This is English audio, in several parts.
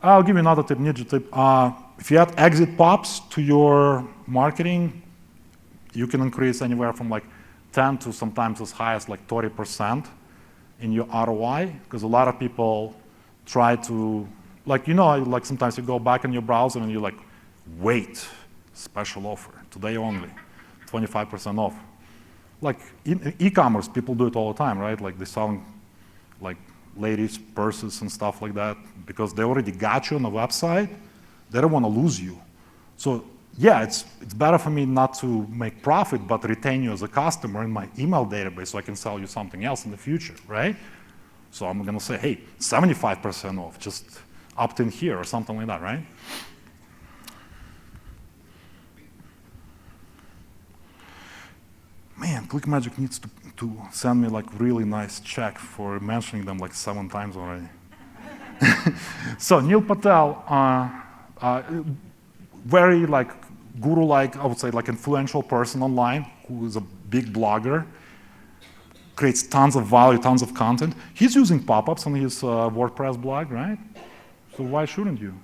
I'll give you another tip, ninja tip. If you add exit pops to your marketing, you can increase anywhere from like 10 to sometimes as high as like 30% in your ROI, because a lot of people try to, like, like sometimes you go back in your browser and you're like, wait, special offer, today only, 25% off. Like in e-commerce, people do it all the time, right? Like they're selling like ladies' purses and stuff like that because they already got you on the website. They don't want to lose you. So yeah, it's better for me not to make profit, but retain you as a customer in my email database so I can sell you something else in the future, right? So I'm gonna say, hey, 75% off, just opt in here or something like that, right? Man, ClickMagic needs to send me like really nice check for mentioning them like 7 times already. So Neil Patel, very like guru-like, I would say like influential person online who is a big blogger, creates tons of value, tons of content. He's using pop-ups on his WordPress blog, right? So why shouldn't you?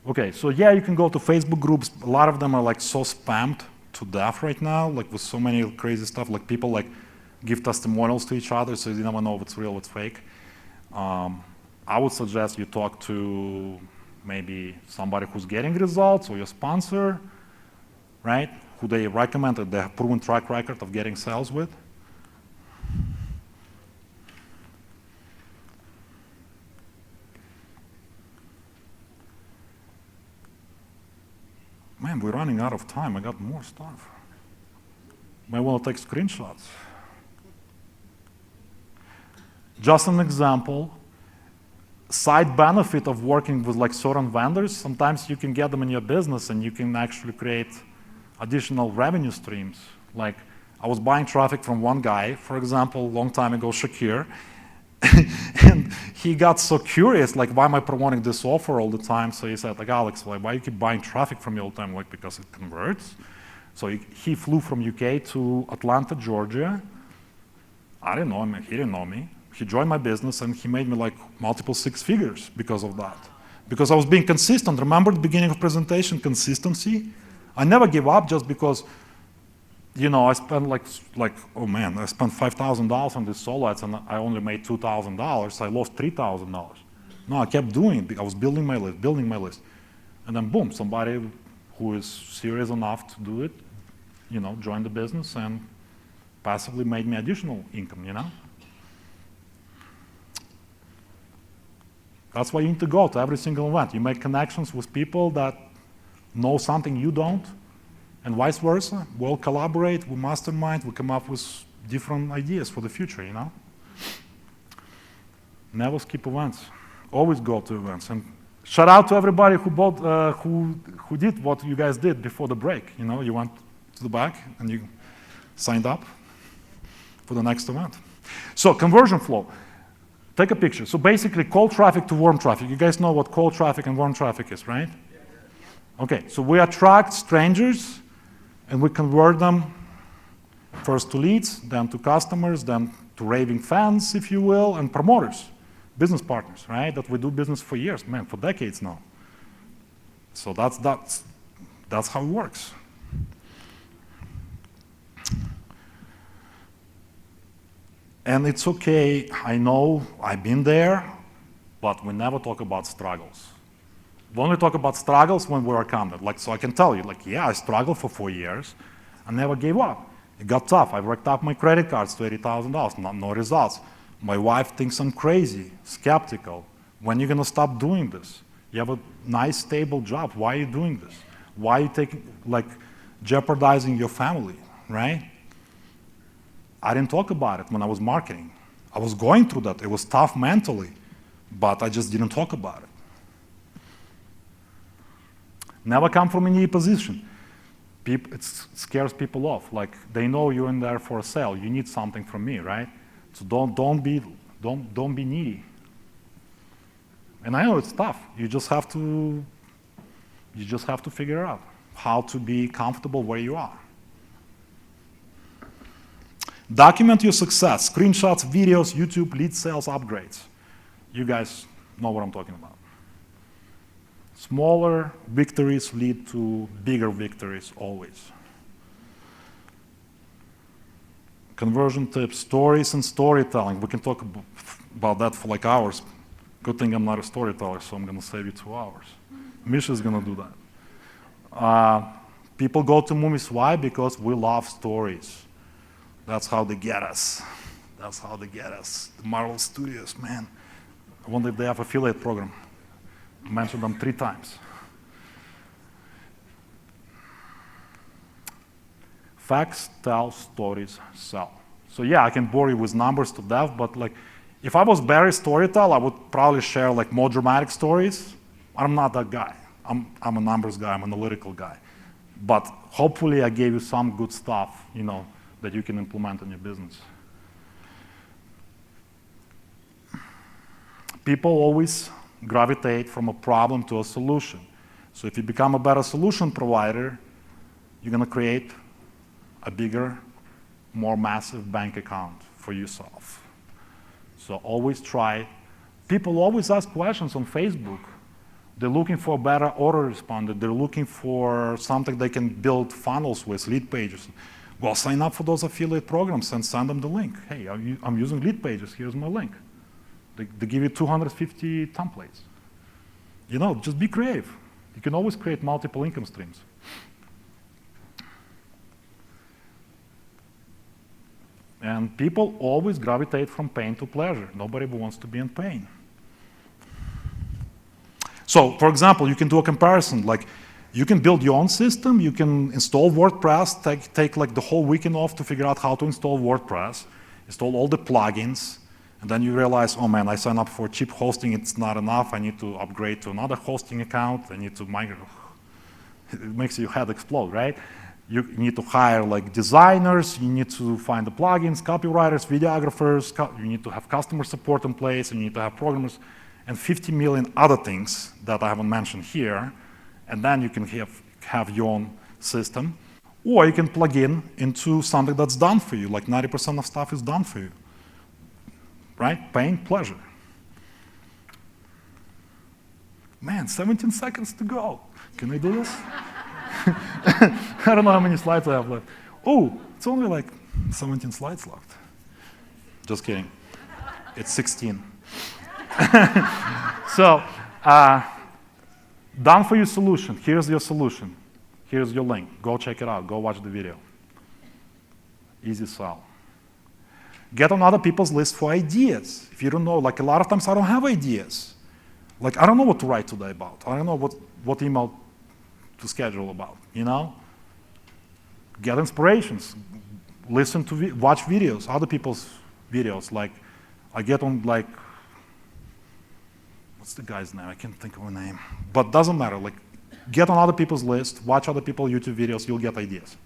Okay, so yeah, you can go to Facebook groups. A lot of them are like so spammed to death right now, like with so many crazy stuff. Like people like give testimonials to each other, so you never know what's real, what's fake. I would suggest you talk to maybe somebody who's getting results or your sponsor, right? Who they recommended, they have proven track record of getting sales with. Man, we're running out of time. I got more stuff. Might want to take screenshots. Just an example, side benefit of working with like certain vendors, sometimes you can get them in your business and you can actually create additional revenue streams. Like I was buying traffic from one guy, for example, a long time ago, Shakir, and he got so curious, like, why am I promoting this offer all the time? So he said, like, Alex, like, why you keep buying traffic from me all the time? Like, because it converts. So he flew from UK to Atlanta, Georgia. I didn't know him, he didn't know me. He joined my business and he made me like multiple 6 figures because of that. Because I was being consistent. Remember the beginning of presentation, consistency? I never give up just because, I spent like oh man, I spent $5,000 on these solo ads and I only made $2,000. I lost $3,000. No, I kept doing it. I was building my list. And then boom, somebody who is serious enough to do it, joined the business and passively made me additional income, That's why you need to go to every single event. You make connections with people that know something you don't, and vice versa. We'll collaborate, we mastermind, we come up with different ideas for the future, Never skip events. Always go to events. And shout out to everybody who did what you guys did before the break. You went to the back and you signed up for the next event. So conversion flow. Take a picture. So basically cold traffic to warm traffic. You guys know what cold traffic and warm traffic is, right? Okay, so we attract strangers and we convert them first to leads, then to customers, then to raving fans, if you will, and promoters, business partners, right? That we do business for years, man, for decades now. So that's how it works. And it's okay, I know, I've been there, but we never talk about struggles. We only talk about struggles when we're accounted. So I can tell you, yeah, I struggled for 4 years. I never gave up. It got tough. I racked up my credit cards to $80,000, no results. My wife thinks I'm crazy, skeptical. When are you gonna stop doing this? You have a nice, stable job. Why are you doing this? Why are you jeopardizing your family, right? I didn't talk about it when I was marketing. I was going through that. It was tough mentally, but I just didn't talk about it. Never come from any position. It scares people off. Like they know you're in there for a sale. You need something from me, right? So don't be needy. And I know it's tough. You just have to figure out how to be comfortable where you are. Document your success, screenshots, videos, YouTube, lead sales, upgrades. You guys know what I'm talking about. Smaller victories lead to bigger victories always. Conversion tips, stories and storytelling. We can talk about that for like hours. Good thing I'm not a storyteller, so I'm gonna save you 2 hours. Misha's gonna do that. People go to movies, why? Because we love stories. That's how they get us. That's how they get us. The Marvel Studios, man. I wonder if they have affiliate program. I mentioned them 3 times. Facts tell, stories sell. So yeah, I can bore you with numbers to death, but like, if I was Barry Storytell, I would probably share like more dramatic stories. I'm not that guy. I'm a numbers guy, I'm an analytical guy. But hopefully I gave you some good stuff, you know, that you can implement in your business. People always gravitate from a problem to a solution. So if you become a better solution provider, you're gonna create a bigger, more massive bank account for yourself. So always try. People always ask questions on Facebook. They're looking for a better autoresponder. They're looking for something they can build funnels with, lead pages. Well, sign up for those affiliate programs and send them the link. Hey, I'm using lead pages, here's my link. They give you 250 templates. You know, just be creative. You can always create multiple income streams. And people always gravitate from pain to pleasure. Nobody wants to be in pain. So, for example, you can do a comparison. Like, you can build your own system. You can install WordPress. Take like the whole weekend off to figure out how to install WordPress. Install all the plugins, and then you realize, oh man, I signed up for cheap hosting. It's not enough. I need to upgrade to another hosting account. I need to migrate. It makes your head explode, right? You need to hire like designers. You need to find the plugins, copywriters, videographers. You need to have customer support in place. And you need to have programmers. And 50 million other things that I haven't mentioned here, and then you can have your own system, or you can plug in into something that's done for you, like 90% of stuff is done for you, right? Pain, pleasure. Man, 17 seconds to go. Can we do this? I don't know how many slides I have left. Oh, it's only like 17 slides left. Just kidding. It's 16. So, done for you solution. Here's your solution. Here's your link. Go check it out. Go watch the video. Easy sell. Get on other people's list for ideas. If you don't know, like a lot of times I don't have ideas. Like I don't know what to write today about. I don't know what email to schedule about, you know? Get inspirations. Listen to, watch videos, other people's videos. Like I get on like, what's the guy's name? I can't think of a name. But doesn't matter. Like, get on other people's list, watch other people's YouTube videos, you'll get ideas.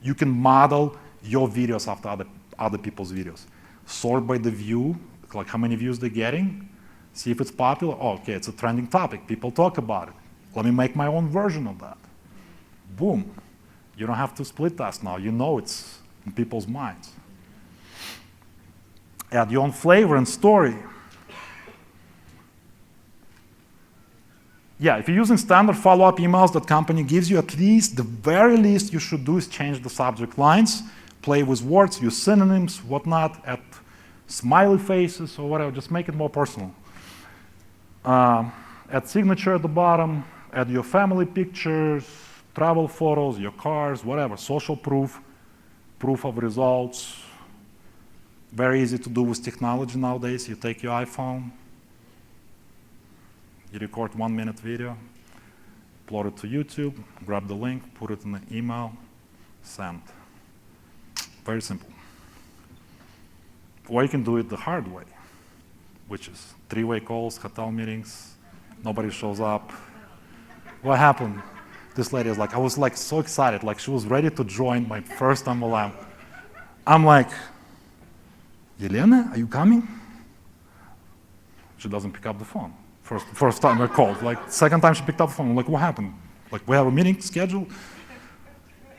You can model your videos after other people's videos. Sort by the view, like how many views they're getting. See if it's popular. Oh, okay, it's a trending topic. People talk about it. Let me make my own version of that. Boom. You don't have to split test now. You know it's in people's minds. Add your own flavor and story. Yeah, if you're using standard follow-up emails that company gives you, at least, the very least you should do is change the subject lines, play with words, use synonyms, whatnot, add smiley faces or whatever, just make it more personal. Add signature at the bottom, add your family pictures, travel photos, your cars, whatever, social proof, proof of results. Very easy to do with technology nowadays. You take your iPhone, you record 1-minute video, upload it to YouTube, grab the link, put it in an email, send. Very simple. Or you can do it the hard way, which is 3-way calls, hotel meetings, nobody shows up. What happened? This lady is like, I was like so excited, like she was ready to join my first MLM. I'm like, Yelena, are you coming? She doesn't pick up the phone. First time I called. Like, second time she picked up the phone. I'm like, what happened? Like, we have a meeting scheduled?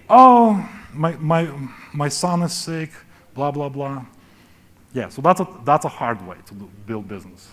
Oh, my son is sick. blah, blah, blah. Yeah, so that's a hard way to build business.